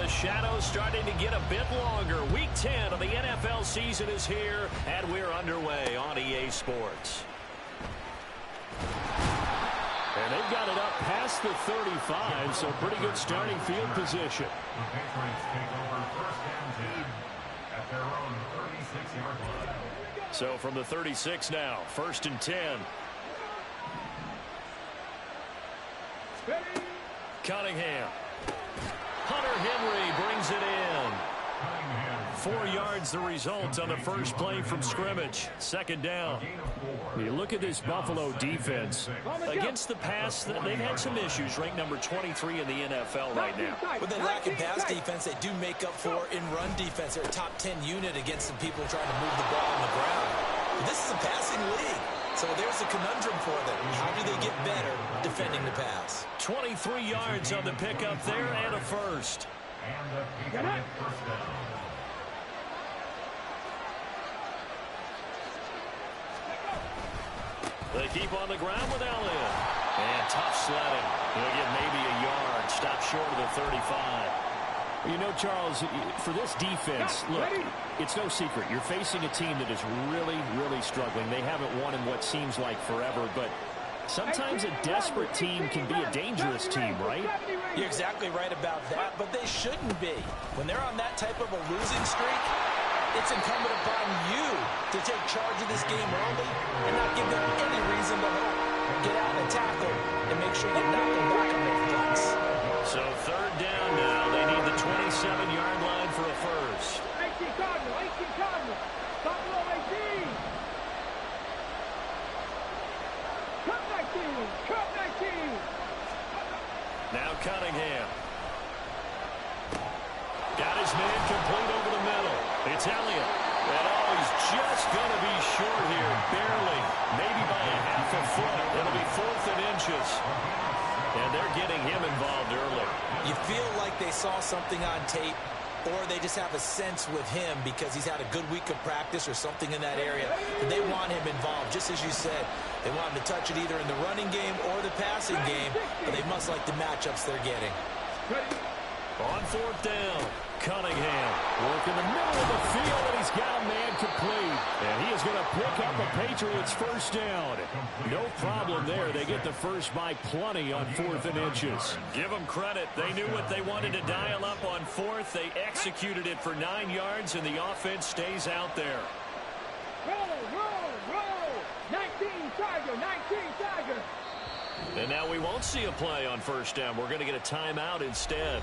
the shadows starting to get a bit longer. Week 10 of the NFL season is here, and we're underway on EA Sports. And they've got it up past the 35, so pretty good starting field position. The Patriots take over first and 10 at their own 36-yard line. So from the 36 now, first and 10. Cunningham. Hunter Henry brings it in. 4 yards the result on the first play from scrimmage. Second down. You look at this Buffalo defense. Against the pass, they've had some issues. Ranked number 23 in the NFL right now. With their lack of pass defense, they do make up for in run defense. They're a top 10 unit against some people trying to move the ball on the ground. But this is a passing league. So there's a conundrum for them. How do they get better defending the pass? 23 yards on the pickup there and a first. And the Patriot first down. They keep on the ground with Elliott. And tough sledding. They'll get maybe a yard. Stop short of the 35. You know, Charles, for this defense, look, it's no secret. You're facing a team that is really, really struggling. They haven't won in what seems like forever, but sometimes a desperate team can be a dangerous team, right? You're exactly right about that, but they shouldn't be. When they're on that type of a losing streak, it's incumbent upon you to take charge of this game early and not give them any reason to hope. Get out and tackle and make sure you knock them back on their fronts. So third down now. They need the 27-yard line for a first. 18 Cardinal. Buffalo 18. Cut 19. Now Cunningham. Got his man complete over the middle. It's Elliott. And he's just going to be short here. Barely. Maybe by a half a foot. It'll be 4th and inches. And they're getting him involved early. You feel like they saw something on tape, or they just have a sense with him because he's had a good week of practice or something in that area. And they want him involved, just as you said. They want him to touch it either in the running game or the passing game, but they must like the matchups they're getting. On 4th down, Cunningham working the middle of the field, and he's got a man complete. And he is going to pick up a Patriots first down. No problem there. They get the first by plenty on 4th and inches. Give them credit. They knew what they wanted to dial up on 4th. They executed it for 9 yards, and the offense stays out there. Roll. 19 Tiger. And now we won't see a play on first down. We're going to get a timeout instead.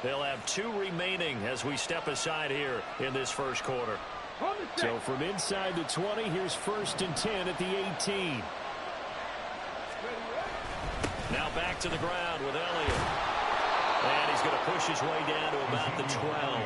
They'll have 2 remaining as we step aside here in this first quarter. So from inside the 20, here's 1st and 10 at the 18. Now back to the ground with Elliott. And he's going to push his way down to about the 12.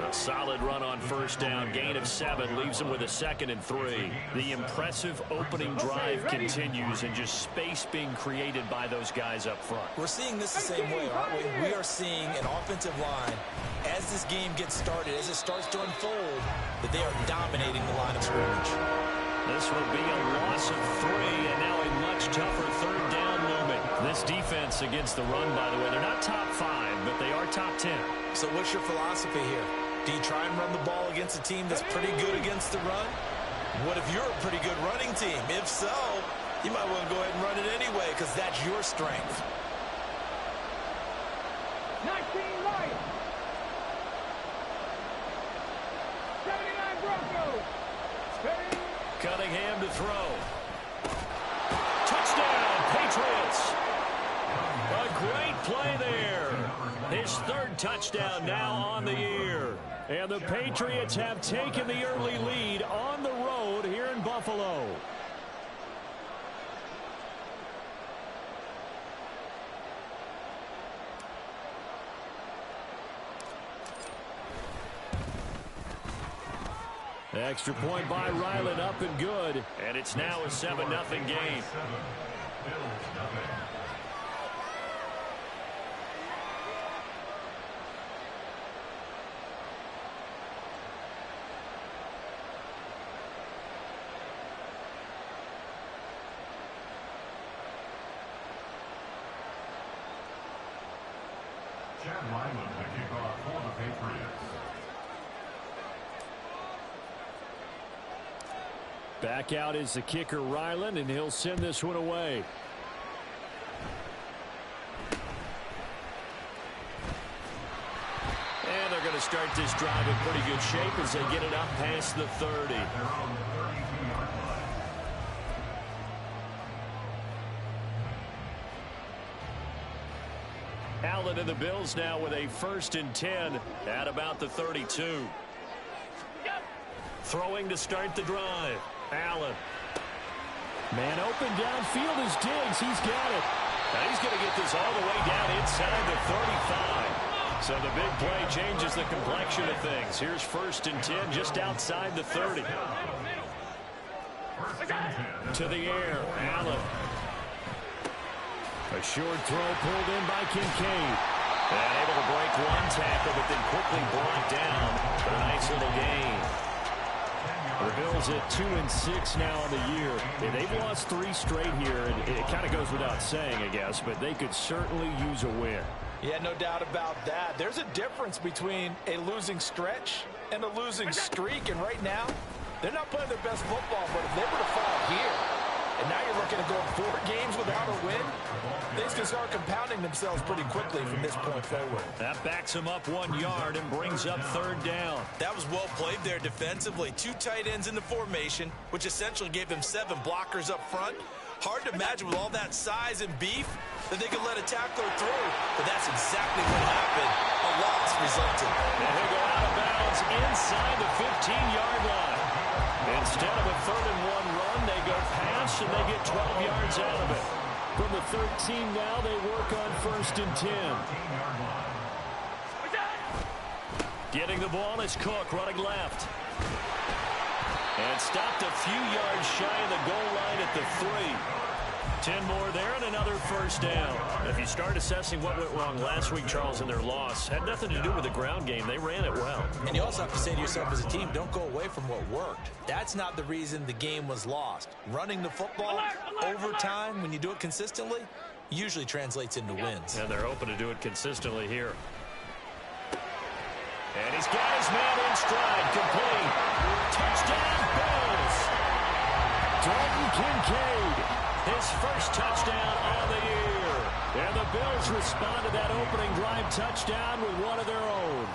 A solid run on first down. Gain of 7 leaves him with a 2nd and 3. The impressive opening drive continues, and just space being created by those guys up front. We're seeing this the same way, aren't we? We are seeing an offensive line, as this game gets started, as it starts to unfold, that they are dominating the line of scrimmage. This will be a loss of 3, and now a much tougher third down moment. This defense against the run, by the way, they're not top 5, but they are top 10. So what's your philosophy here? Do you try and run the ball against a team that's pretty good against the run? What if you're a pretty good running team? If so, you might want to go ahead and run it anyway because that's your strength. 19 Lions. 79 Broncos. Cunningham to throw. Touchdown, Patriots. A great play there. His 3rd touchdown now on the year. And the Patriots have taken the early lead on the road here in Buffalo. Extra point by Ryland, up and good. And it's now a 7-0 game. Chad Lyman to kick off for the Patriots. Back out is the kicker, Ryland, and he'll send this one away. And they're going to start this drive in pretty good shape as they get it up past the 30. Their own 32-yard line. Allen and the Bills now with a 1st and 10 at about the 32. Throwing to start the drive. Allen. Man open downfield is Diggs. He's got it. Now he's going to get this all the way down inside the 35. So the big play changes the complexion of things. Here's 1st and 10 just outside the 30. To the air. Allen. A short throw pulled in by Kincaid. And able to break one tackle, but then quickly brought down for a nice little gain. The Bills at 2-6 now on the year. And they've lost 3 straight here, and it kind of goes without saying, I guess, but they could certainly use a win. Yeah, no doubt about that. There's a difference between a losing stretch and a losing streak, and right now, they're not playing their best football, but if they were to fall here, and now you're looking at going 4 games without a win, things can start compounding themselves pretty quickly from this point forward. That backs him up 1 yard and brings up 3rd down. That was well played there defensively. 2 tight ends in the formation, which essentially gave them 7 blockers up front. Hard to imagine with all that size and beef that they could let a tackler through, but that's exactly what happened. A loss resulted. And he'll go out of bounds inside the 15-yard line. Instead of a 3rd and 1 run, they go pass, and they get 12 yards out of it. From the 13 now, they work on 1st and 10. Getting the ball is Cook running left. And stopped a few yards shy of the goal line at the 3. 10 more there and another 1st down. If you start assessing what went wrong last week, Charles, in their loss, had nothing to do with the ground game. They ran it well. And you also have to say to yourself as a team, don't go away from what worked. That's not the reason the game was lost. Running the football over time, when you do it consistently, usually translates into wins. And they're hoping to do it consistently here. And he's got his man in stride, complete. Touchdown, Bills. Dalton Kincaid, his 1st touchdown on the year. And the Bills respond to that opening drive touchdown with one of their own.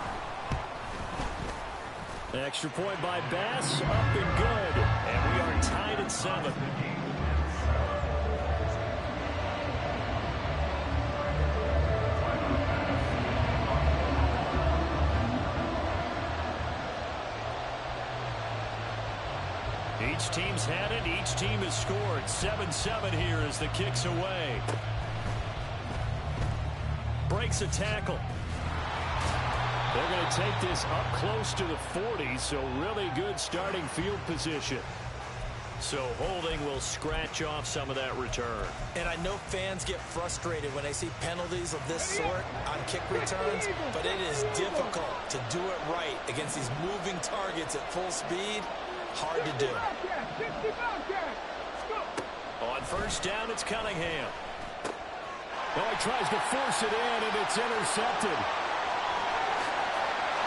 Extra point by Bass, up and good. And we are tied at 7. Each team's had it. Each team has scored. 7-7 here as the kick's away. Breaks a tackle. They're going to take this up close to the 40, so really good starting field position. So holding will scratch off some of that return. And I know fans get frustrated when they see penalties of this sort on kick returns, but it is difficult to do it right against these moving targets at full speed. Hard to do. On 1st down, it's Cunningham. Oh, he tries to force it in, and it's intercepted.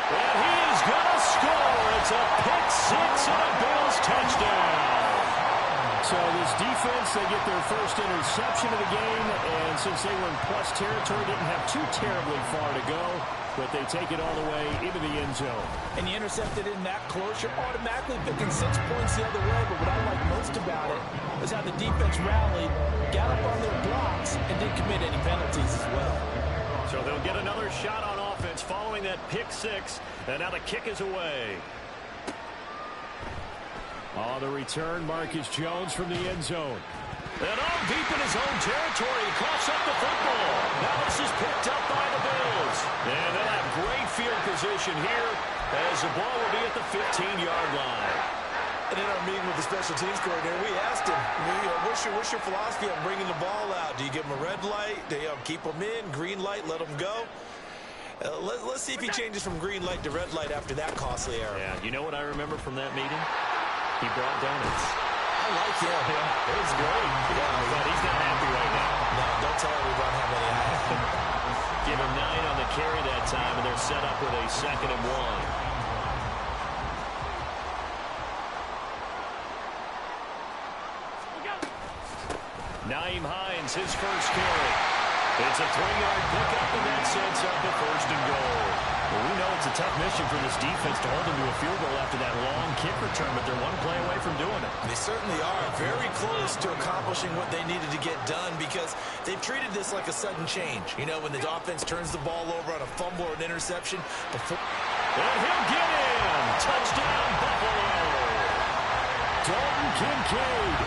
And he is going to score. It's a pick 6 and a Bills touchdown. So this defense, they get their 1st interception of the game, and since they were in plus territory, didn't have too terribly far to go, but they take it all the way into the end zone. And you intercepted in that close, you're automatically picking 6 points the other way, but what I like most about it is how the defense rallied, got up on their blocks, and didn't commit any penalties as well. So they'll get another shot on offense following that pick 6, and now the kick is away. On the return, Marcus Jones from the end zone. And all deep in his own territory, he coughs up the football. Now this is picked up by the Bills. And they'll have great field position here as the ball will be at the 15-yard line. And in our meeting with the special teams coordinator, we asked him, what's your philosophy on bringing the ball out? Do you give him a red light? Do you keep him in? Green light, let him go? Let's see if he changes from green light to red light after that costly error. Yeah, you know what I remember from that meeting? He brought donuts. I like him. Yeah, it was great. Yeah, but he's not happy right now. No, don't tell everyone how many I have. Give him 9 on the carry Nyheim Hines, his first carry. It's a 3-yard pickup, and that sets up the 1st and goal. Well, we know it's a tough mission for this defense to hold them to a field goal after that long kick return, but they're one play away from doing it. They certainly are very close to accomplishing what they needed to get done because they've treated this like a sudden change. You know, when the offense turns the ball over on a fumble or an interception before. And he'll get in. Touchdown, Buffalo. Dalton Kincaid,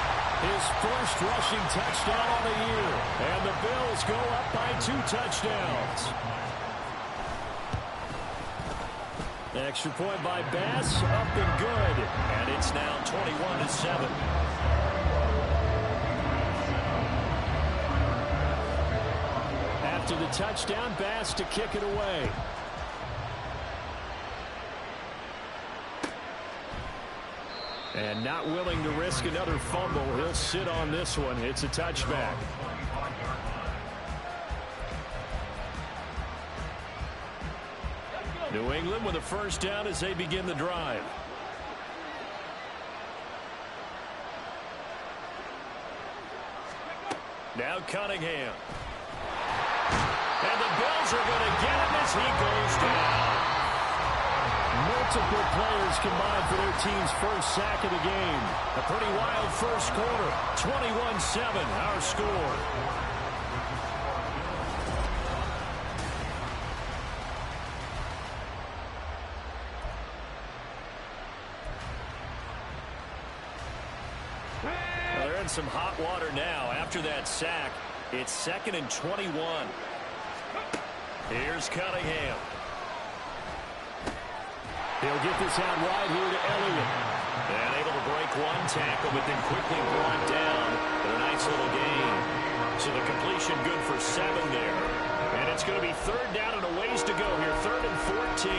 his first rushing touchdown on the year. And the Bills go up by 2 touchdowns. Extra point by Bass, up and good. And it's now 21-7. After the touchdown, Bass to kick it away. And not willing to risk another fumble. He'll sit on this one. It's a touchback. New England with a first down as they begin the drive. Now Cunningham. And the Bills are going to get him as he goes down. Multiple players combined for their team's first sack of the game. A pretty wild first quarter. 21-7, our score. Well, they're in some hot water now after that sack. It's 2nd and 21. Here's Cunningham. He'll get this out wide here to Elliott. And able to break one tackle, but then quickly brought down. But a nice little gain. So the completion good for 7 there. And it's going to be 3rd down and a ways to go here. 3rd and 14.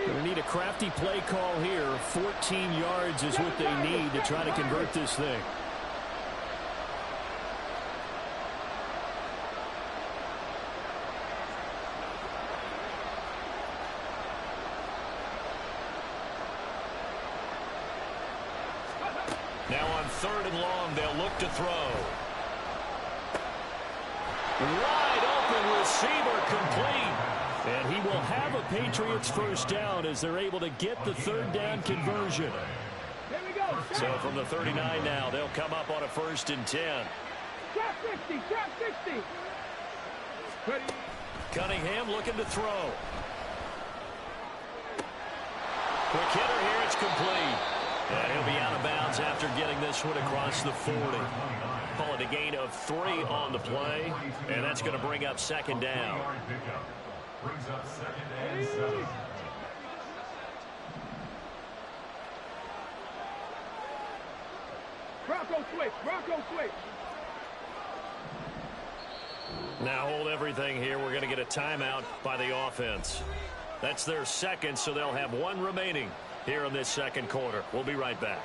Going to need a crafty play call here. 14 yards is what they need to try to convert this thing. Now on 3rd and long, they'll look to throw. Wide open receiver, complete. And he will have a Patriots first down as they're able to get the 3rd down conversion. Here we go. So from the 39 now, they'll come up on a 1st and 10. Trap 60. Trap 60. Ready. Cunningham looking to throw. Quick hitter here, it's complete. And he'll be out of bounds after getting this one across the 40. Call it a gain of 3 on the play, and that's going to bring up 2nd down. Brings up 2nd and 7. Bronco switch. Bronco switch. Now hold everything here. We're going to get a timeout by the offense. That's their 2nd, so they'll have 1 remaining here in this 2nd quarter. We'll be right back.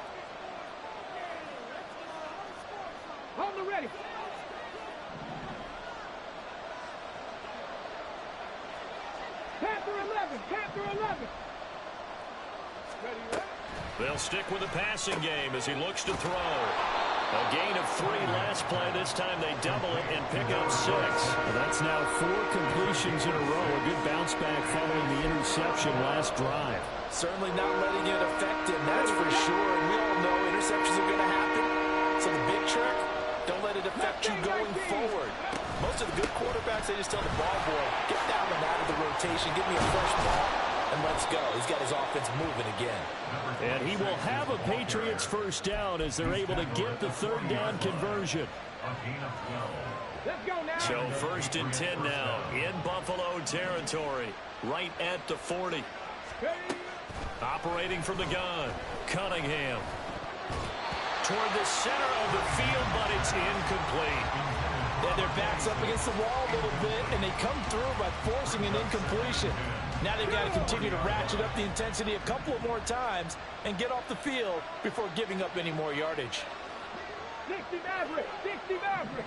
On the ready. Panther 11. Panther 11. Ready, ready. They'll stick with the passing game as he looks to throw. A gain of 3 last play. This time they double it and pick up 6. Well, that's now 4 completions in a row. A good bounce back following the interception last drive. Certainly not letting it affect him, that's for sure. And we all know interceptions are going to happen. So the big trick, don't let it affect you going forward. Most of the good quarterbacks, they just tell the ball boy, get down and out of the rotation, give me a fresh ball, and let's go. He's got his offense moving again. And he will have a Patriots first down as they're able to get the 3rd down conversion. Let's go now. So 1st and 10 now in Buffalo territory, right at the 40. Operating from the gun, Cunningham. Toward the center of the field, but it's incomplete. Yeah, their back's up against the wall a little bit, and they come through by forcing an incompletion. Now they've got to continue to ratchet up the intensity a couple of more times and get off the field before giving up any more yardage. 60 Maverick. 60 Maverick.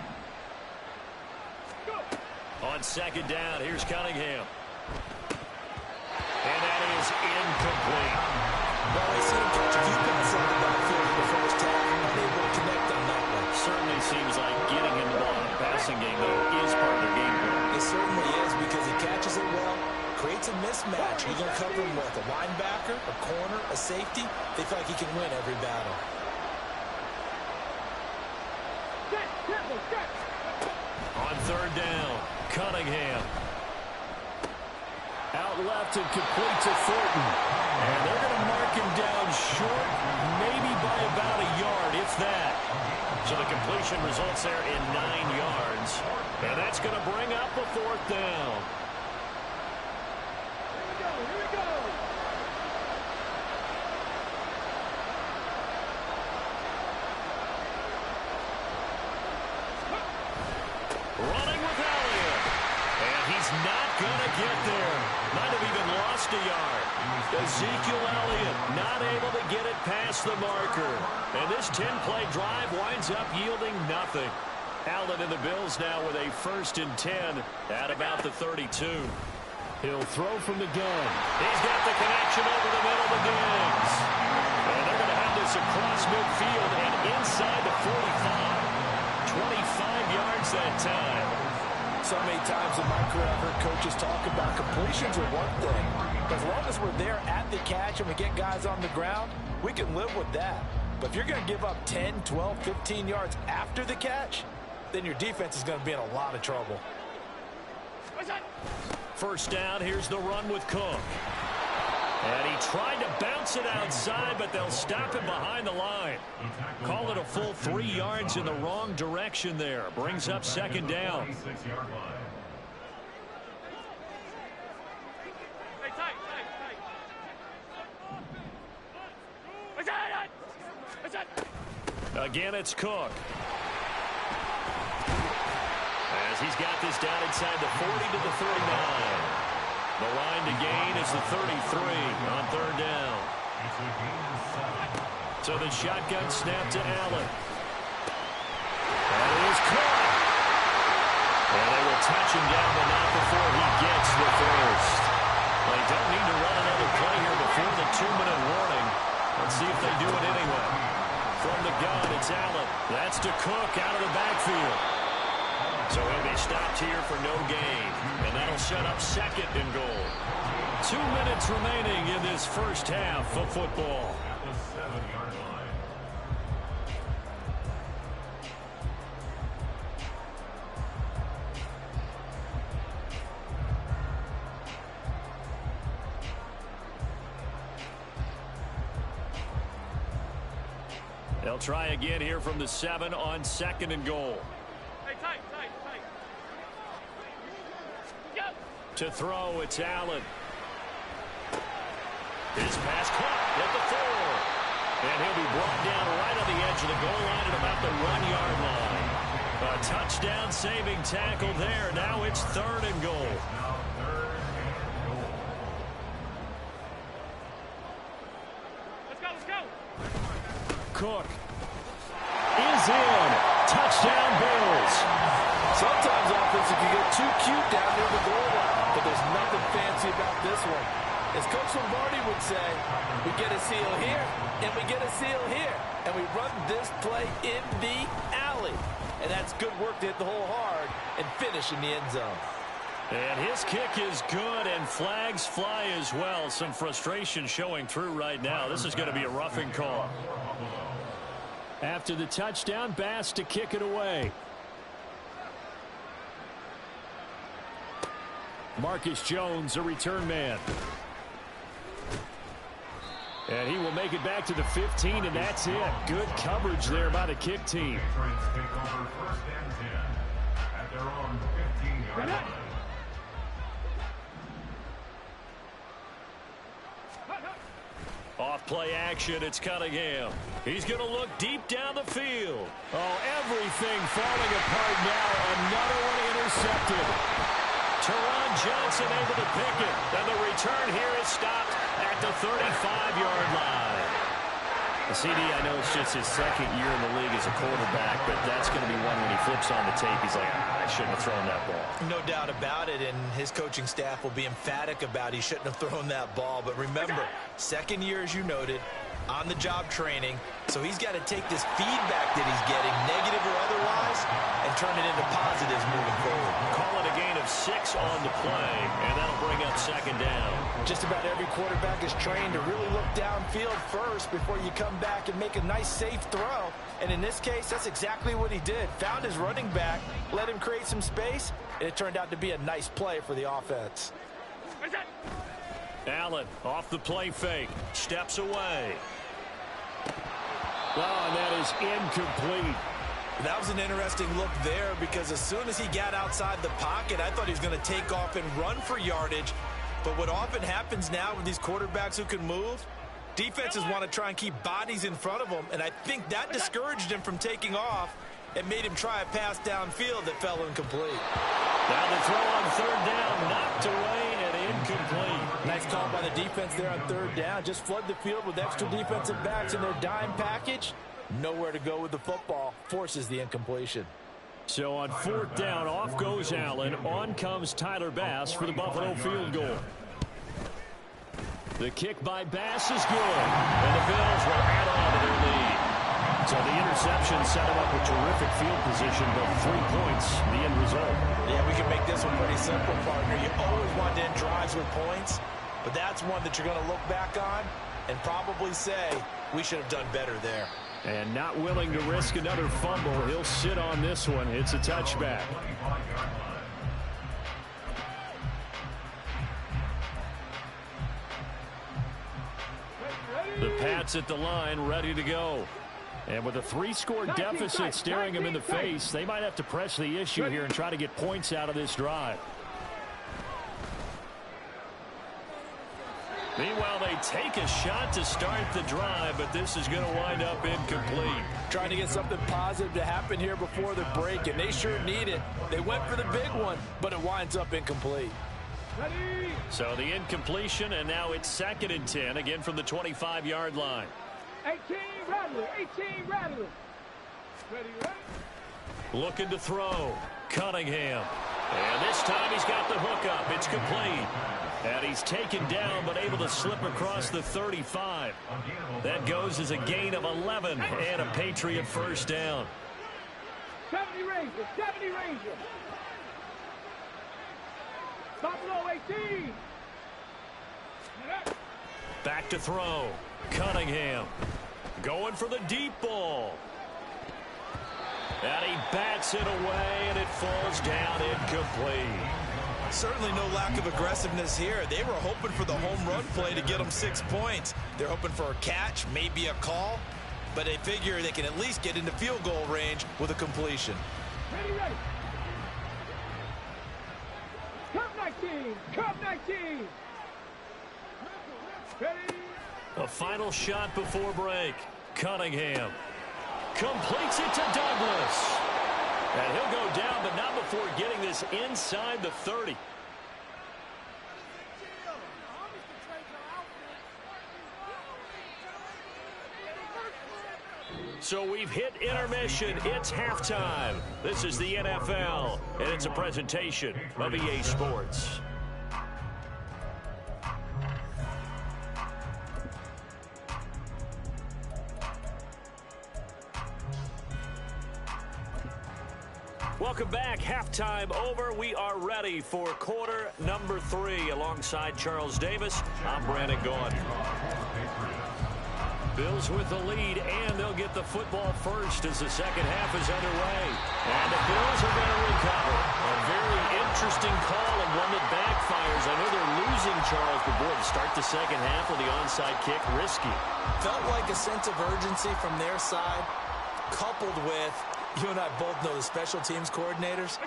Go. On 2nd down, here's Cunningham. And that is incomplete. Well, I see him catch a few passes on the backfield in the first half, unable to connect on that one. Certainly seems like getting him the ball in the passing game, though, is part of their game plan. It certainly is because he catches it well, creates a mismatch. You're going to cover him with a linebacker, a corner, a safety. They feel like he can win every battle. On third down, Cunningham. Out left and complete to Thornton. And they're going to mark him down short, maybe by about a yard, if that. So the completion results there in 9 yards. And that's going to bring up a fourth down. Here we go. Running with Elliott. And he's not going to get there. Might have even lost a yard. Ezekiel Elliott not able to get it past the marker. And this 10-play drive winds up yielding nothing. Allen and the Bills now with a 1st and 10 at about the 32. He'll throw from the gun. He's got the connection over the middle to Diggs. And they're going to have this across midfield and inside the 45. 25 yards that time. So many times in my career, I've heard coaches talk about completions are one thing. But as long as we're there at the catch and we get guys on the ground, we can live with that. But if you're going to give up 10, 12, 15 yards after the catch, then your defense is going to be in a lot of trouble. First down, here's the run with Cook. And he tried to bounce it outside, but they'll stop him behind the line. Call it a full 3 yards in the wrong direction there. Brings up 2nd down. Again, it's Cook. As he's got this down inside the 40 to the 39. The line to gain is the 33 on 3rd down. So the shotgun snap to Allen. That is caught. And they will touch him down, but not before he gets the first. They don't need to run another play here before the 2-minute warning. Let's see if they do it anyway. From the gun, it's Allen. That's to Cook out of the backfield. So he'll be stopped here for no gain. And that'll set up 2nd and goal. 2 minutes remaining in this first half of football. At the 7-yard line. They'll try again here from the 7 on 2nd and goal. Hey, tight. To throw, it's Allen. His pass caught at the 4. And he'll be brought down right on the edge of the goal line at about the 1-yard line. A touchdown saving tackle there. Now it's 3rd and goal. Let's go. Cook is in. Touchdown, Bills. Sometimes offense can get too cute down near the goal line, but there's nothing fancy about this one. As Coach Lombardi would say, we get a seal here, and we get a seal here, and we run this play in the alley. And that's good work to hit the hole hard and finish in the end zone. And his kick is good, and flags fly as well. Some frustration showing through right now. This is going to be a roughing call. After the touchdown, Bass to kick it away. Marcus Jones, a return man. And he will make it back to the 15, and that's it. Good coverage there by the kick team. Patriots take over 1st and 10 at their own 15-yard line. Off play action, it's Cunningham. He's going to look deep down the field. Oh, everything falling apart now. Another one intercepted. Teron Johnson able to pick it. And the return here is stopped at the 35-yard line. CD, I know it's just his second year in the league as a quarterback, but that's going to be one when he flips on the tape, he's like, I shouldn't have thrown that ball. No doubt about it, and his coaching staff will be emphatic about he shouldn't have thrown that ball. But remember, second year, as you noted, on-the-job training, so he's got to take this feedback that he's getting, negative or otherwise, and turn it into positives moving forward. Call it a gain of 6 on the play, and that'll bring up second down. Just about every quarterback is trained to really look downfield first before you come back and make a nice, safe throw. And in this case, that's exactly what he did. Found his running back, let him create some space, and it turned out to be a nice play for the offense. Allen off the play fake, steps away. Oh, and that is incomplete. That was an interesting look there because as soon as he got outside the pocket, I thought he was going to take off and run for yardage. But what often happens now with these quarterbacks who can move, defenses want to try and keep bodies in front of them, and I think that discouraged him from taking off and made him try a pass downfield that fell incomplete. Now the throw on third down, knocked away and incomplete. Nice call by the defense there on third down. Just flood the field with extra defensive backs in their dime package. Nowhere to go with the football. Forces the incompletion. So on fourth down, off goes Allen. On comes Tyler Bass for the Buffalo field goal. The kick by Bass is good. And the Bills will add on to their lead. So the interception set him up with terrific field position, but 3 points, the end result. Yeah, we can make this one pretty simple, partner. You always want to end drives with points, but that's one that you're going to look back on and probably say, we should have done better there. And not willing to risk another fumble. He'll sit on this one. It's a touchback. The Pats at the line, ready to go. And with a 3-score deficit staring them in the face, they might have to press the issue here and try to get points out of this drive. Meanwhile, they take a shot to start the drive, but this is going to wind up incomplete. Trying to get something positive to happen here before the break, and they sure need it. They went for the big one, but it winds up incomplete. So the incompletion, and now it's 2nd and 10, again from the 25-yard line. 18 Rattler, 18 Rattler. Ready. Looking to throw. Cunningham. And this time he's got the hook up. It's complete. And he's taken down but able to slip across the 35. That goes as a gain of 11 and a Patriot first down. 70 Ranger, 70 Ranger. Buffalo 18. Back to throw. Cunningham going for the deep ball. And he bats it away, and it falls down incomplete. Certainly no lack of aggressiveness here. They were hoping for the home run play to get them 6 points. They're hoping for a catch, maybe a call, but they figure they can at least get into field goal range with a completion. Ready, ready. Cup 19, Cup 19. Ready. A final shot before break. Cunningham completes it to Douglas. And he'll go down, but not before getting this inside the 30. So we've hit intermission. It's halftime. This is the NFL, and it's a presentation of EA Sports. Welcome back. Halftime over. We are ready for quarter number 3. Alongside Charles Davis, I'm Brandon Gaudin. Bills with the lead, and they'll get the football first as the second half is underway. And the Bills are going to recover. A very interesting call and one that backfires. I know they're losing, Charles, but boy, to start the second half with the onside kick, risky. Felt like a sense of urgency from their side, coupled with, you and I both know the special teams coordinators.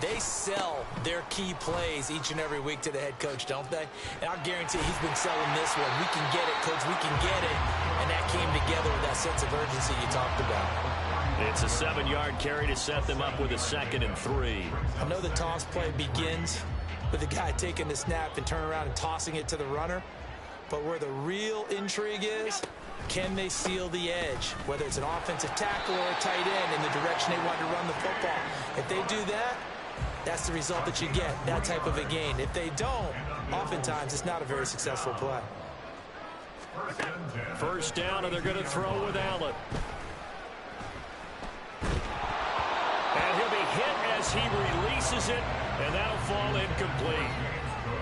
They sell their key plays each and every week to the head coach, don't they? And I'll guarantee he's been selling this one. We can get it, coach. We can get it. And that came together with that sense of urgency you talked about. It's a 7-yard carry to set them up with a 2nd and 3. I know the toss play begins with the guy taking the snap and turning around and tossing it to the runner. But where the real intrigue is, can they seal the edge, whether it's an offensive tackle or a tight end in the direction they want to run the football? If they do that, that's the result that you get, that type of a gain. If they don't, oftentimes it's not a very successful play. First down, and they're going to throw with Allen. And he'll be hit as he releases it, and that'll fall incomplete.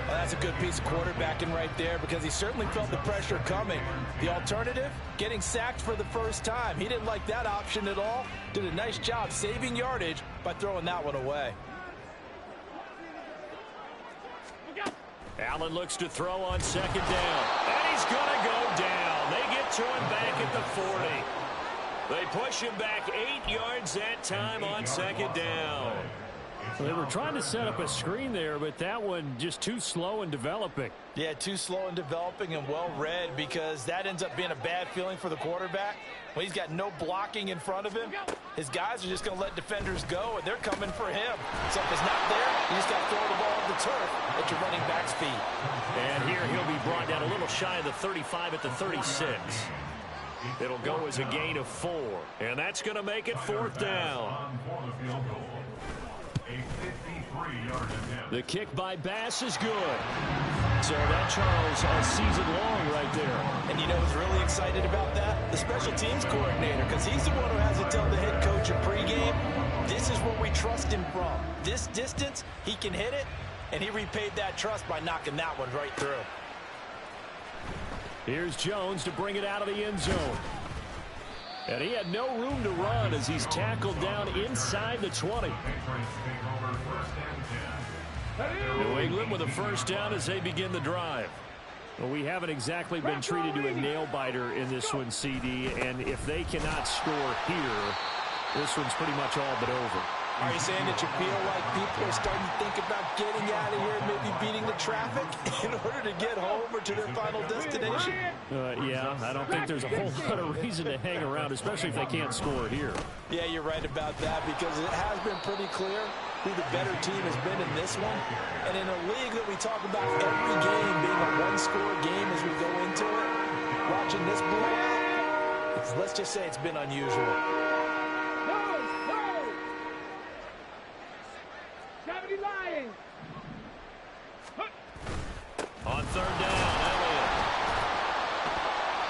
Well, that's a good piece of quarterbacking right there because he certainly felt the pressure coming. The alternative, getting sacked for the first time. He didn't like that option at all. Did a nice job saving yardage by throwing that one away. Allen looks to throw on second down. And he's going to go down. They get to him back at the 40. They push him back 8 yards that time on second down. They were trying to set up a screen there, but that one just too slow in developing. Yeah, too slow in developing and well read because that ends up being a bad feeling for the quarterback. When he's got no blocking in front of him, his guys are just going to let defenders go, and they're coming for him. So if it's not there, you just got to throw the ball off the turf at your running back's feet. And here he'll be brought down a little shy of the 35 at the 36. It'll go as a gain of 4, and that's going to make it fourth down. The kick by Bass is good. So that, Charles, a season long right there. And you know who's really excited about that? The special teams coordinator, because he's the one who has to tell the head coach at pregame, this is where we trust him from. This distance, he can hit it, and he repaid that trust by knocking that one right through. Here's Jones to bring it out of the end zone. And he had no room to run as he's tackled down inside the 20. New England with a first down as they begin the drive. Well, we haven't exactly been treated to a nail-biter in this one, CD, and if they cannot score here, this one's pretty much all but over. Are you saying that you feel like people are starting to think about getting out of here and maybe beating the traffic in order to get home or to their final destination? Yeah, I don't think there's a whole lot of reason to hang around, especially if they can't score here. Yeah, you're right about that because it has been pretty clear who the better team has been in this one. And in a league that we talk about every game being a one-score game as we go into it, watching this blowout, let's just say it's been unusual. Lions. On third down, Elliott.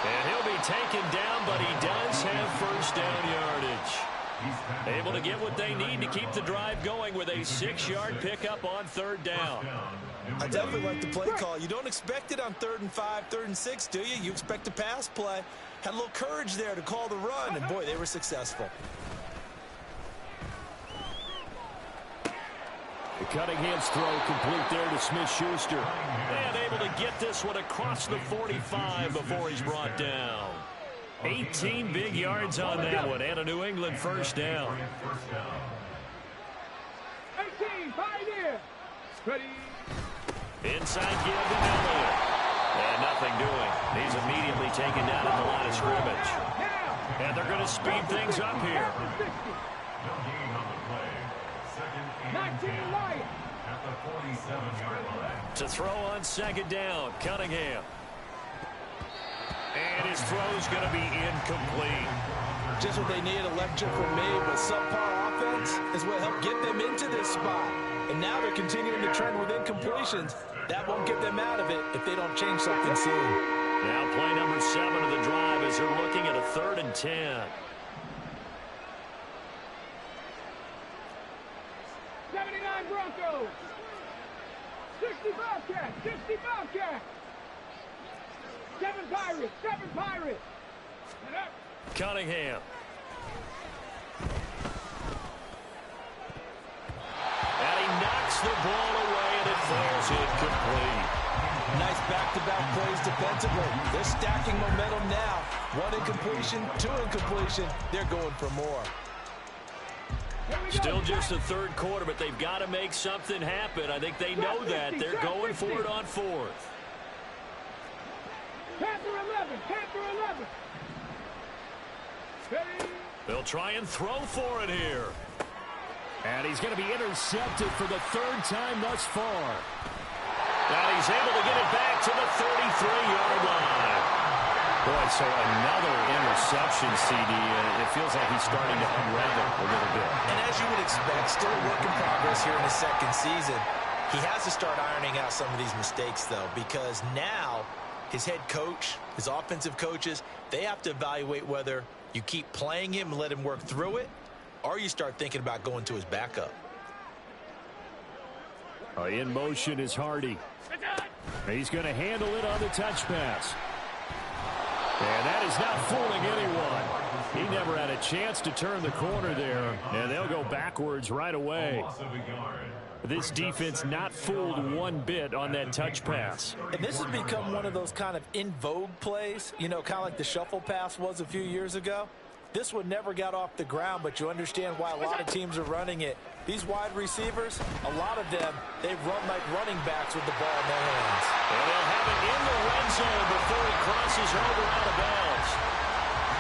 And he'll be taken down, but he does have first down yardage. Able to get what they need to keep the drive going with a 6-yard pickup on third down. I definitely like the play call. You don't expect it on 3rd and 5, 3rd and 6, do you? You expect a pass play. Had a little courage there to call the run, and boy, they were successful. Cunningham's throw complete there to Smith-Schuster. And able to get this one across the 45 before he's brought down. 18 big yards on that one, and a New England first down. 18, Pioneer. Ready. Inside give to Elliott. And nothing doing. He's immediately taken down at the line of scrimmage. And they're going to speed things up here. 19 Lions. At the 47-yard line. To throw on second down, Cunningham. And his throw's going to be incomplete. Just what they need, a lecture from me, but subpar offense is what helped get them into this spot. And now they're continuing to trend with incompletions. That won't get them out of it if they don't change something soon. Now play number 7 of the drive as they're looking at a 3rd and 10. 79 Broncos. 60 Bobcats. 60 Bobcats. 7 Pirates. 7 Pirates. And up. Cunningham. And he knocks the ball away, and it falls incomplete. Nice back-to-back plays defensively. They're stacking momentum now. 1 incompletion, 2 incompletion. They're going for more. Still just the 3rd quarter, but they've got to make something happen. I think they know that. They're going for it on 4th. Panther 11. Panther 11. Ready. They'll try and throw for it here. And he's going to be intercepted for the 3rd time thus far. And he's able to get it back to the 33-yard line. Boy, so another interception, CD. It feels like he's starting to unravel a little bit. And as you would expect, still a work in progress here in his second season. He has to start ironing out some of these mistakes, though, because now his head coach, his offensive coaches, they have to evaluate whether you keep playing him and let him work through it, or you start thinking about going to his backup. In motion is Hardy. He's going to handle it on the touch pass. And that is not fooling anyone. He never had a chance to turn the corner there, and they'll go backwards right away. This defense not fooled one bit on that touch pass. And this has become one of those kind of in vogue plays, you know, kind of like the shuffle pass was a few years ago. This one never got off the ground, but you understand why a lot of teams are running it. These wide receivers, a lot of them, they run like running backs with the ball in their hands. And they'll have it in the red zone before he crosses over out of bounds.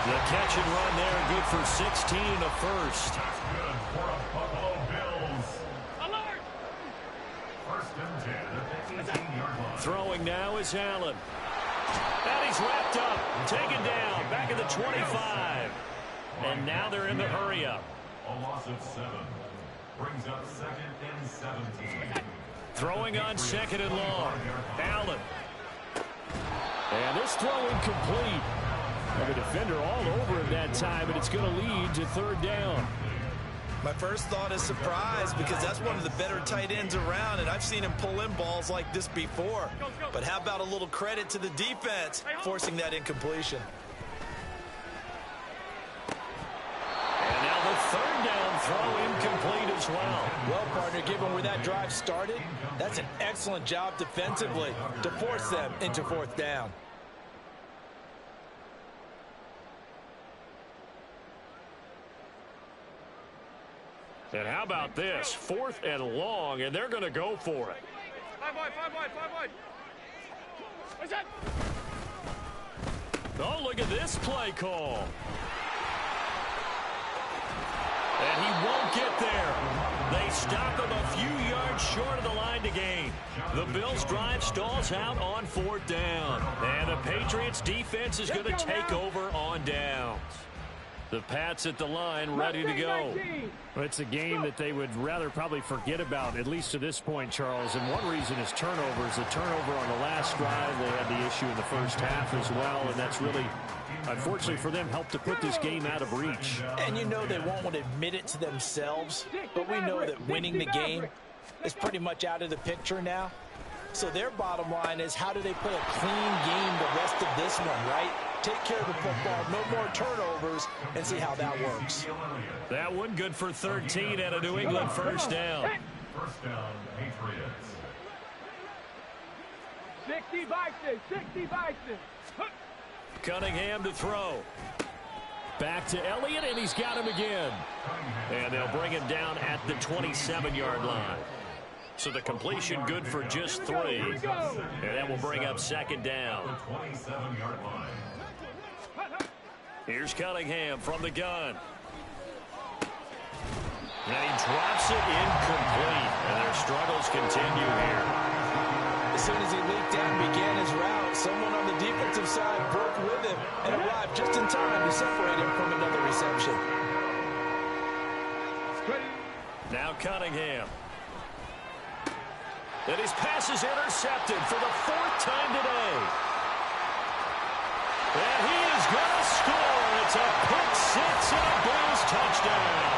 The catch and run there, good for 16 and a first. That's good for a Buffalo Bills. Alert! First and 10 at the 18-yard line. Throwing now is Allen. And he's wrapped up, taken down, back at the 25. And now they're in the hurry-up. A loss of 7. Brings up second and 17. Throwing on second and long. Allen. And this throw incomplete. And the defender all over him that time, and it's going to lead to third down. My first thought is surprise, because that's one of the better tight ends around, and I've seen him pull in balls like this before. But how about a little credit to the defense forcing that incompletion? And now the third down throw incomplete as well. Well, partner, given where that drive started, that's an excellent job defensively to force them into fourth down. And how about this? Fourth and long, and they're going to go for it. 5 wide. What's that? Oh, look at this play call. And he won't get there. They stop him a few yards short of the line to gain. The Bills' drive stalls out on fourth down. And the Patriots' defense is going to take over on downs. The Pats at the line, ready to go. Well, it's a game that they would rather probably forget about, at least to this point, Charles. And one reason is turnovers. The turnover on the last drive, they had the issue in the first half as well, and that's really, unfortunately for them, helped to put this game out of reach. And you know they won't admit it to themselves, but we know that winning the game is pretty much out of the picture now. So their bottom line is, how do they play a clean game the rest of this one, right? Take care of the football, no more turnovers, and see how that works. That one good for 13 at a New England first down. First down, Patriots. 60 Bison. Cunningham to throw. Back to Elliott, and he's got him again. And they'll bring him down at the 27-yard line. So the completion good for just 3. And that will bring up second down. 27-yard line. Here's Cunningham from the gun. And he drops it incomplete. And their struggles continue here. As soon as he leaked out and began his route, someone on the defensive side broke with him and arrived just in time to separate him from another reception. Now Cunningham. And his pass is intercepted for the 4th time today. And he is going to score. It's a pick 6 and a Bills touchdown.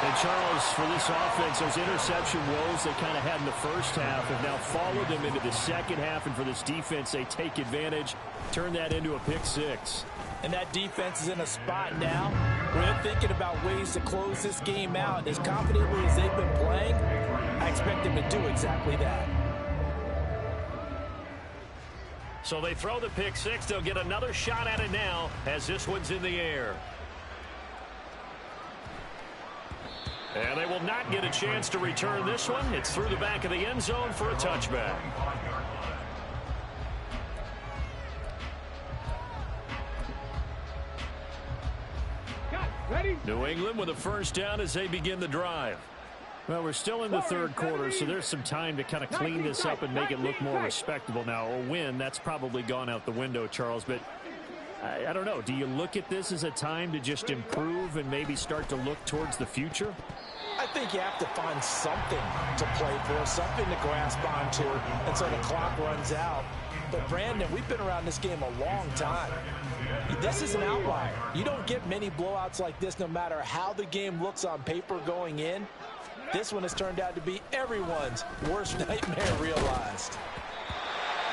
And Charles, for this offense, those interception woes they kind of had in the first half have now followed them into the second half. And for this defense, they take advantage, turn that into a pick 6. And that defense is in a spot now where they're thinking about ways to close this game out. And as confidently as they've been playing, I expect them to do exactly that. So they throw the pick 6. They'll get another shot at it now as this one's in the air. And they will not get a chance to return this one. It's through the back of the end zone for a touchback. Ready? New England with a first down as they begin the drive. Well, we're still in the third quarter, so there's some time to kind of clean this up and make it look more respectable now. A win, that's probably gone out the window, Charles, but I don't know. Do you look at this as a time to just improve and maybe start to look towards the future? I think you have to find something to play for, something to grasp onto until the clock runs out. But, Brandon, we've been around this game a long time. This is an outlier. You don't get many blowouts like this no matter how the game looks on paper going in. This one has turned out to be everyone's worst nightmare realized.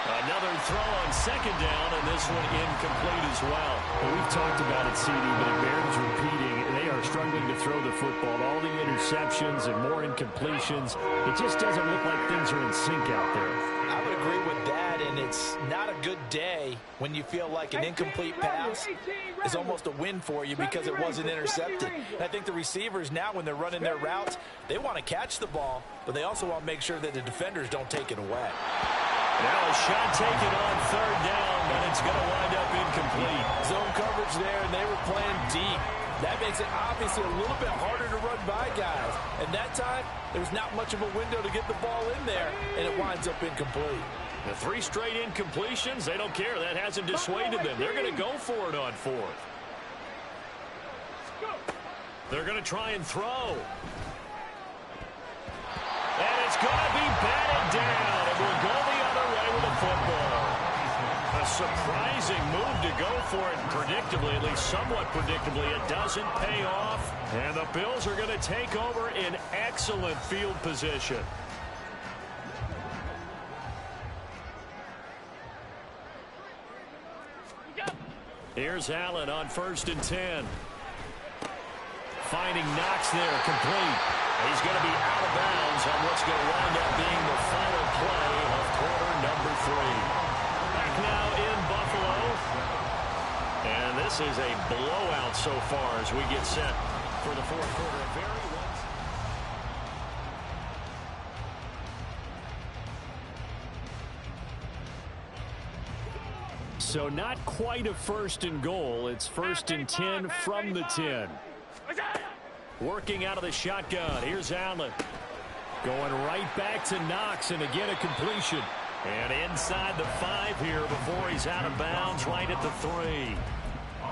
Another throw on second down, and this one incomplete as well. We've talked about it, CD, but it bears repeating. They are struggling to throw the football. All the interceptions and more incompletions. It just doesn't look like things are in sync out there. I would agree with that, and it's not a good day when you feel like an incomplete pass is almost a win for you because it wasn't intercepted. And I think the receivers now, when they're running their routes, they want to catch the ball, but they also want to make sure that the defenders don't take it away. Now a shot taken on third down, but it's going to wind up incomplete. Zone coverage there, and they were playing deep. That makes it obviously a little bit harder to run by guys. And that time, there's not much of a window to get the ball in there, and it winds up incomplete. The 3 straight incompletions, they don't care. That hasn't dissuaded them. They're going to go for it on fourth. They're going to try and throw. And it's going to be batted down. It will go the other way with the football. A surprising move to go for it. Predictably, at least somewhat predictably, it doesn't pay off. And the Bills are going to take over in excellent field position. Here's Allen on 1st and 10. Finding Knox there, complete. He's going to be out of bounds on what's going to wind up being the final play of quarter number 3. Back now in Buffalo. And this is a blowout so far as we get set for the fourth quarter. So not quite a 1st and goal. It's 1st and 10 from the 10. Working out of the shotgun. Here's Allen. Going right back to Knox, and again a completion. And inside the 5 here before he's out of bounds, right at the 3.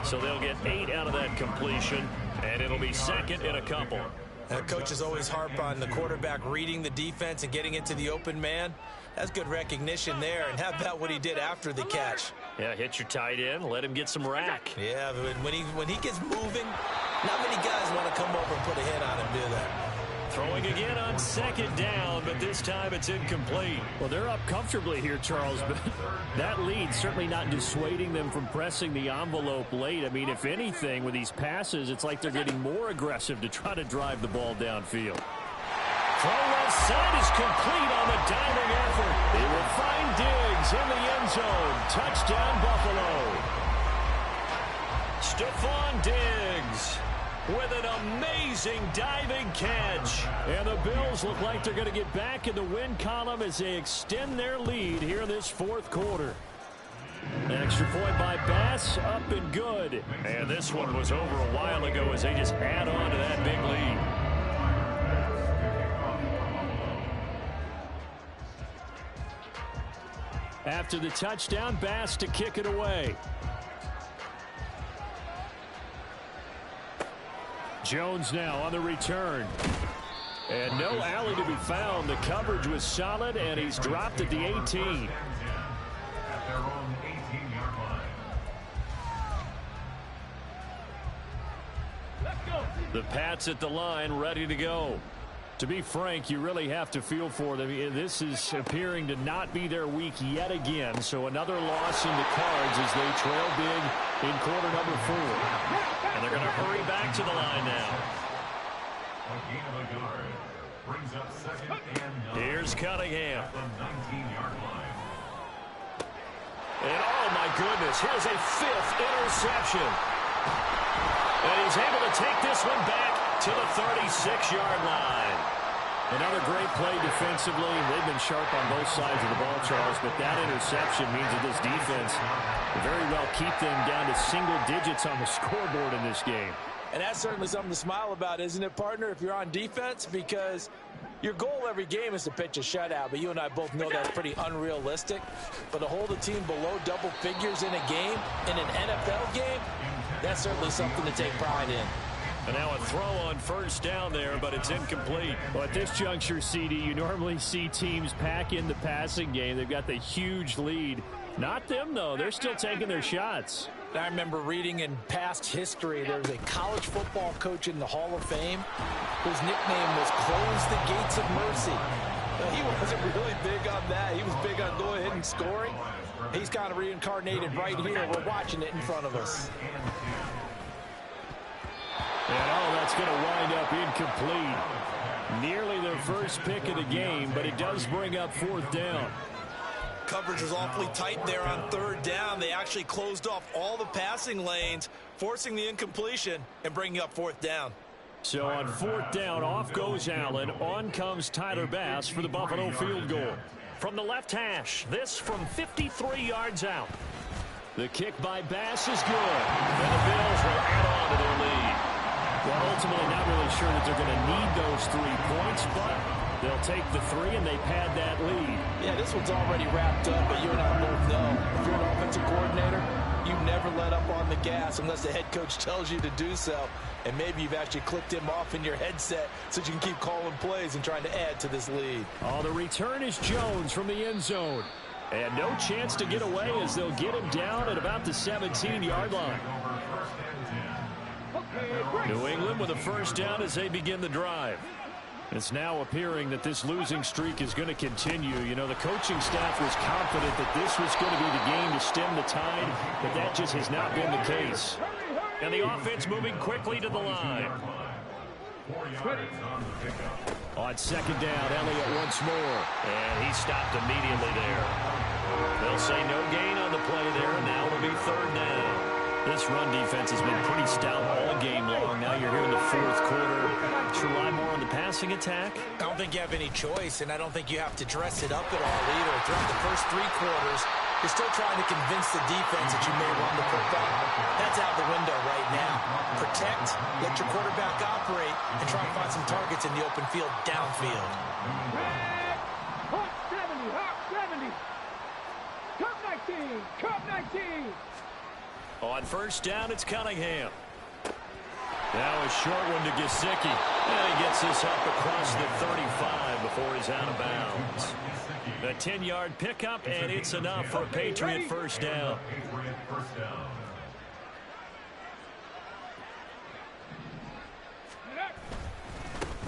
So they'll get 8 out of that completion, and it'll be 2nd and a couple. Coaches always harp on the quarterback reading the defense and getting into the open man. That's good recognition there. And how about what he did after the catch? Yeah, hit your tight end, let him get some rack. Yeah, but when he gets moving, not many guys want to come over and put a hit on him, do they? Throwing again on 2nd down, but this time it's incomplete. Well, they're up comfortably here, Charles, but that lead certainly not dissuading them from pressing the envelope late. I mean, if anything, with these passes, it's like they're getting more aggressive to try to drive the ball downfield. Throw left side is complete on the diving effort. They will find Diggs in the end zone. Touchdown, Buffalo. Stephon Diggs with an amazing diving catch. And the Bills look like they're going to get back in the win column as they extend their lead here in this fourth quarter. An extra point by Bass, up and good. And this one was over a while ago as they just add on to that big lead. After the touchdown, Bass to kick it away. Jones now on the return. And no alley to be found. The coverage was solid, and he's dropped at the 18. At their own 18-yard line. The Pats at the line, ready to go. To be frank, you really have to feel for them. This is appearing to not be their week yet again. So another loss in the cards as they trail big in quarter number 4. And they're going to hurry back to the line now. A gain of a yard brings up 2nd and 9. Here's Cunningham. At the 19-yard line. And oh my goodness, here's a 5th interception. And he's able to take this one back to the 36-yard line. Another great play defensively. They've been sharp on both sides of the ball, Charles, but that interception means that this defense will very well keep them down to single digits on the scoreboard in this game. And that's certainly something to smile about, isn't it, partner, if you're on defense? Because Your goal every game is to pitch a shutout, but you and I both know that's pretty unrealistic. But to hold a team below double figures in a game, in an NFL game, that's certainly something to take pride in. And now a throw on first down there, but it's incomplete. Well, at this juncture, CD, you normally see teams pack in the passing game. They've got the huge lead. Not them, though. They're still taking their shots. I remember reading in past history, there was a college football coach in the Hall of Fame whose nickname was Close the Gates of Mercy. Now, he wasn't really big on that. He was big on go ahead and scoring. He's kind of reincarnated right here. We're watching it in front of us. And that's going to wind up incomplete. Nearly their first pick of the game, but it does bring up fourth down. Coverage was awfully tight there on third down. They actually closed off all the passing lanes, forcing the incompletion and bringing up fourth down. So on fourth down, off goes Allen. On comes Tyler Bass for the Buffalo field goal. From the left hash, this from 53 yards out. The kick by Bass is good. And the Bills will add on to their lead. Well, ultimately not really sure that they're going to need those 3 points, but they'll take the 3 and they pad that lead. Yeah, this one's already wrapped up, but you and I both know if you're an offensive coordinator, you never let up on the gas unless the head coach tells you to do so. And maybe you've actually clicked him off in your headset so you can keep calling plays and trying to add to this lead. Oh, the return is Jones from the end zone. And no chance to get away as they'll get him down at about the 17-yard line. New England with a first down as they begin the drive. It's now appearing that this losing streak is going to continue. You know, the coaching staff was confident that this was going to be the game to stem the tide, but that just has not been the case. And the offense moving quickly to the line. On second down, Elliott once more. And he stopped immediately there. They'll say no gain on the play there, and now it'll be third down. This run defense has been pretty stout all game long. Now you're here in the fourth quarter. Should rely more on the passing attack? I don't think you have any choice, and I don't think you have to dress it up at all either. Throughout the first 3 quarters, you're still trying to convince the defense that you may run the football. That's out the window right now. Protect, let your quarterback operate, and try and find some targets in the open field downfield. Hawk 70, Hawk 70. Cup 19, Cup 19. On first down, it's Cunningham. Now a short one to Gesicki. And he gets this up across the 35 before he's out of bounds. A 10-yard pickup, and it's enough for a Patriot first down.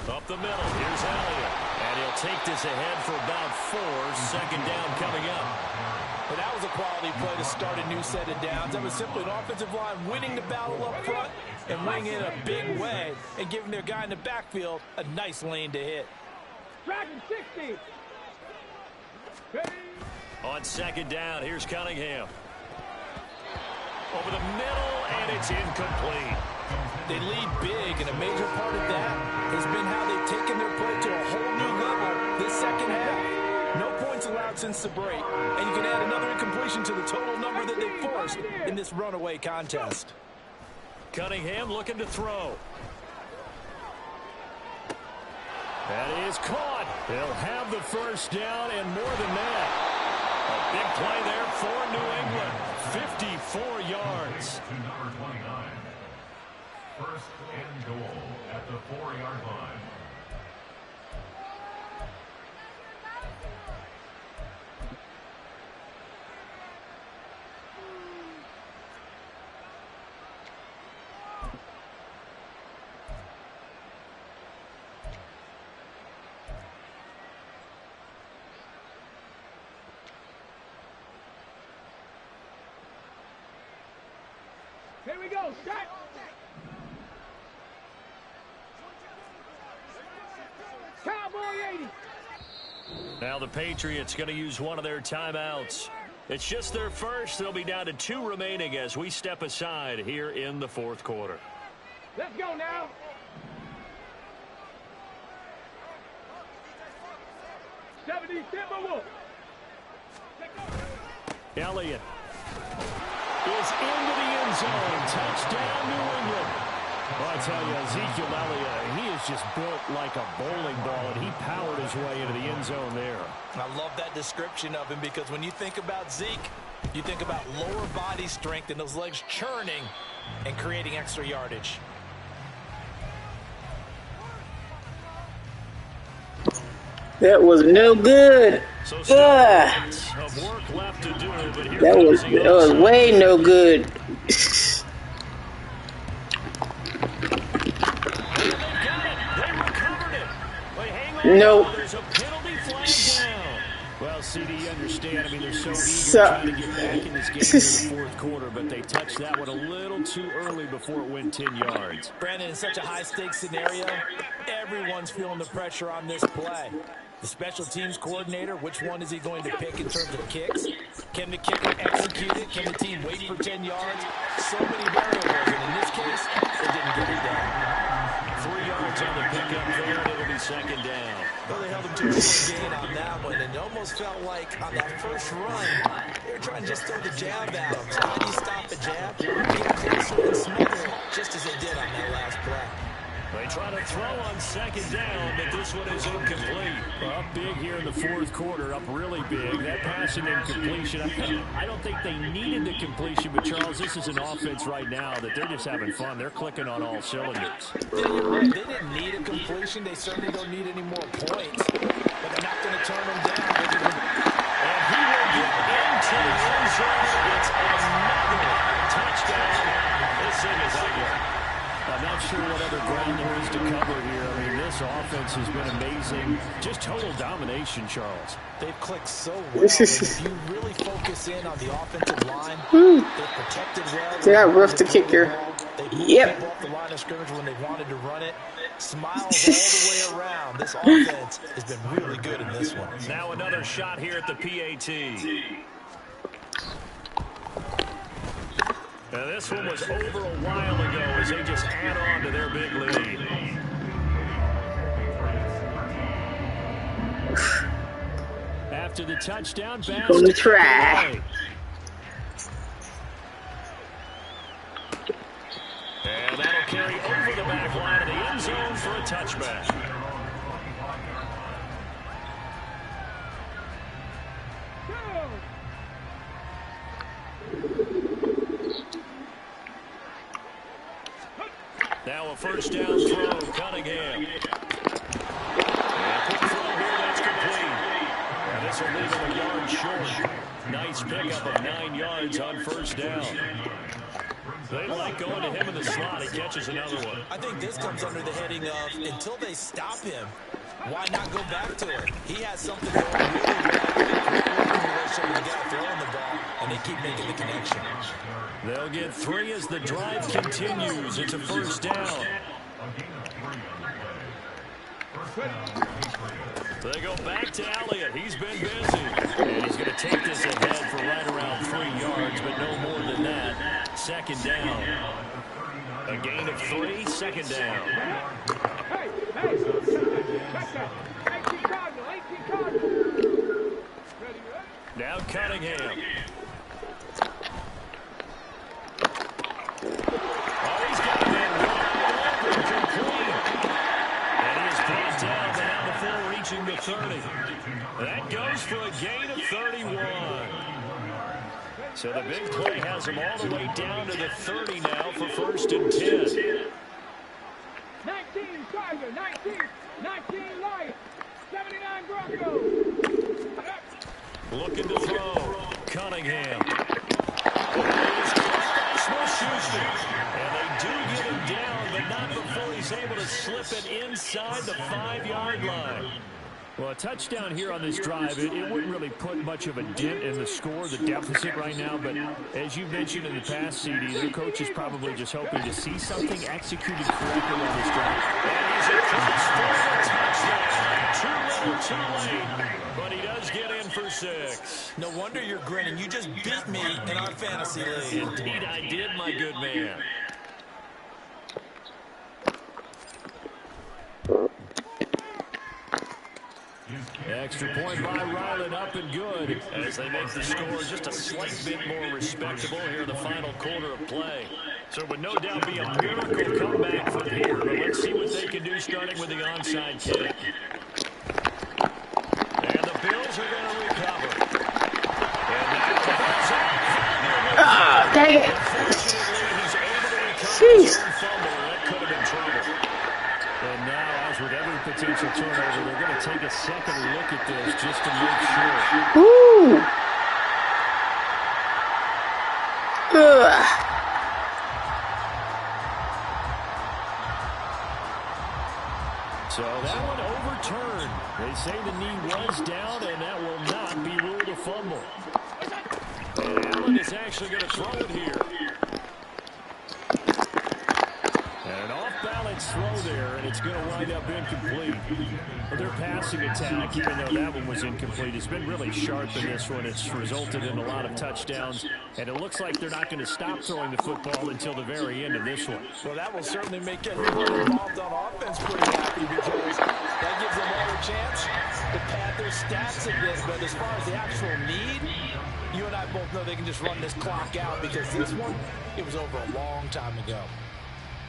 Up the middle, here's Elliott. And he'll take this ahead for about 4. Second down coming up. But that was a quality play to start a new set of downs. That was simply an offensive line winning the battle up front and winning in a big way and giving their guy in the backfield a nice lane to hit. Dragon 60. On second down, here's Cunningham. Over the middle, and it's incomplete. They lead big, and a major part of that has been how they've taken their play to a whole new level this second half. No points allowed since the break, and you can add another incompletion to the total number that they forced in this runaway contest. Cunningham looking to throw. That is caught. They'll have the first down and more than that. A big play there for New England. 54 yards. To number 29. First and goal at the 4-yard line. Here we go, set. Cowboy 80. Now the Patriots going to use one of their timeouts. It's just their first. They'll be down to 2 remaining as we step aside here in the fourth quarter. Let's go now. Timberwolves. Elliott is into the end zone. Touchdown, New England. Well, I tell you, Ezekiel Elliott, he is just built like a bowling ball, and he powered his way into the end zone there. I love that description of him because when you think about Zeke, you think about lower body strength and those legs churning and creating extra yardage. That was no good. Of work left to do, but here That was way no good. Nope. There's a penalty flag down. Well, CD, you understand. I mean, they're so eager trying to get back in this game in the fourth quarter, but they touched that one a little too early before it went 10 yards. Brandon, in such a high-stakes scenario, everyone's feeling the pressure on this play. The special teams coordinator, which one is he going to pick in terms of kicks? Can the kicker execute it? Can the team wait for 10 yards? So many variables, and in this case, they didn't get it done. 3 yards on the pickup there, and it'll be second down. Well, they held him to a short gain on that one, and it almost felt like on that first run, they were trying to just throw the jab at him. So how do you stop the jab? Get closer and smother it, just as they did on that last play. They try to throw on second down, but this one is incomplete. Up big here in the fourth quarter, up really big. That pass and incompletion. I don't think they needed the completion, but Charles, this is an offense right now that they're just having fun. They're clicking on all cylinders. Yeah, you're right. They didn't need a completion. They certainly don't need any more points, but they're not going to turn them down. And he will get into the end zone. It's another touchdown. This thing is ugly. I'm not sure what other ground there is to cover here. I mean, this offense has been amazing. Just total domination, Charles. They've clicked so well. If you really focus in on the offensive line, they've protected well. They got rough the kicker. They've moved people off the line of scrimmage when they wanted to run it. Smiles all the way around. This offense has been really good in this one. Now another shot here at the PAT. Now this one was over a while ago as they just add on to their big lead. After the touchdown, Bass gonna try. And that'll carry over the back line of the end zone for a touchback. Now a first down throw, Cunningham. And a quick throw here, that's complete. And this will leave him a yard short. Nice pickup of 9 yards on first down. They like going to him in the slot. He catches another one. I think this comes under the heading of until they stop him, why not go back to it? He has something going really well. The guy throwing the ball, and they keep making the connection. They'll get 3 as the drive continues. It's a first down. They go back to Elliott. He's been busy. And he's going to take this ahead for right around 3 yards, but no more than that. Second down. A gain of 3, second down. Hey, check that. 18 Cardinal. Now Cunningham. Oh, he's got it in. Complete. And he is brought down now before reaching the 30. That goes for a gain of 31. So the big play has him all the way down to the 30 now for first and 10. 19 Tiger, 19 Lions, 79 Broncos. Looking to throw. Cunningham. Smith-Schuster. And they do get him down, but not before he's able to slip it inside the 5-yard line. Well, a touchdown here on this drive, it wouldn't really put much of a dent in the score, the deficit right now, but as you mentioned in the past, CD, their coach is probably just hoping to see something executed correctly on this drive. And he's across for a touchdown. Too little, too late, but he does get in for 6. No wonder you're grinning. You just beat me in our fantasy league. Indeed I did, my good man. Extra point by Ryland, up and good, as they make the score just a slight bit more respectable here in the final quarter of play. So it would no doubt be a miracle comeback from here, but let's see what they can do starting with the onside kick. And the Bills are going to recover. And Ah, dang it. Jeez. That could have been trouble. And now, as with every potential turnover, they're going to take a second look at this just to make sure. Ooh. Ugh. So that one overturned. They say the knee was down, and that will not be ruled a fumble. And Allen is actually going to throw it here. And an off-balance throw there, and it's going to wind up incomplete. Their passing attack, even though that one was incomplete, has been really sharp in this one. It's resulted in a lot of touchdowns, and it looks like they're not going to stop throwing the football until the very end of this one. Well, that will certainly make everyone involved on offense pretty happy, because that gives them all a chance to pad their stats a bit. But as far as the actual need, you and I both know they can just run this clock out, because this one, it was over a long time ago.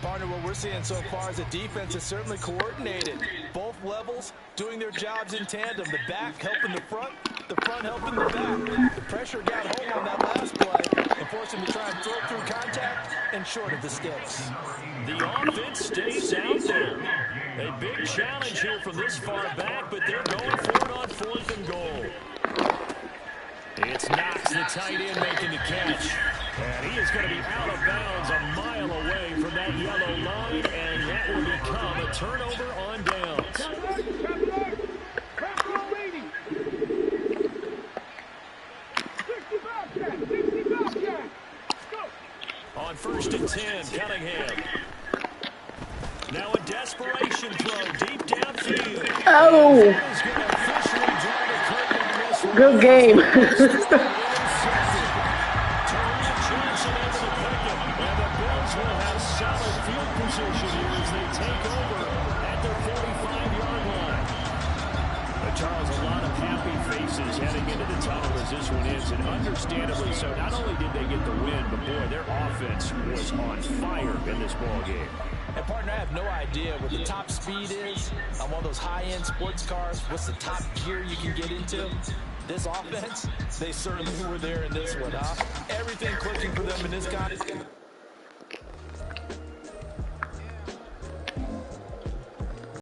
Partner, what we're seeing so far is the defense is certainly coordinated. Both levels doing their jobs in tandem. The back helping the front helping the back. The pressure got home on that last play and forced him to try and throw through contact and short of the sticks. The offense stays out there. A big challenge here from this far back, but they're going for it on 4th and goal. It's Knox, the tight end, making the catch. And he is going to be out of bounds a mile away from that yellow line, and that will become a turnover on downs. On 1st and 10, Cunningham. Now a desperation throw deep downfield. Oh. Good game. Charles, a lot of happy faces heading into the tunnel as this one ends, and understandably so. Not only did they get the win, but boy, their offense was on fire in this ball game. And partner, I have no idea what the top speed is on one of those high-end sports cars. What's the top gear you can get into? This offense, they certainly were there in this one, huh? Everything clicking for them in this contest.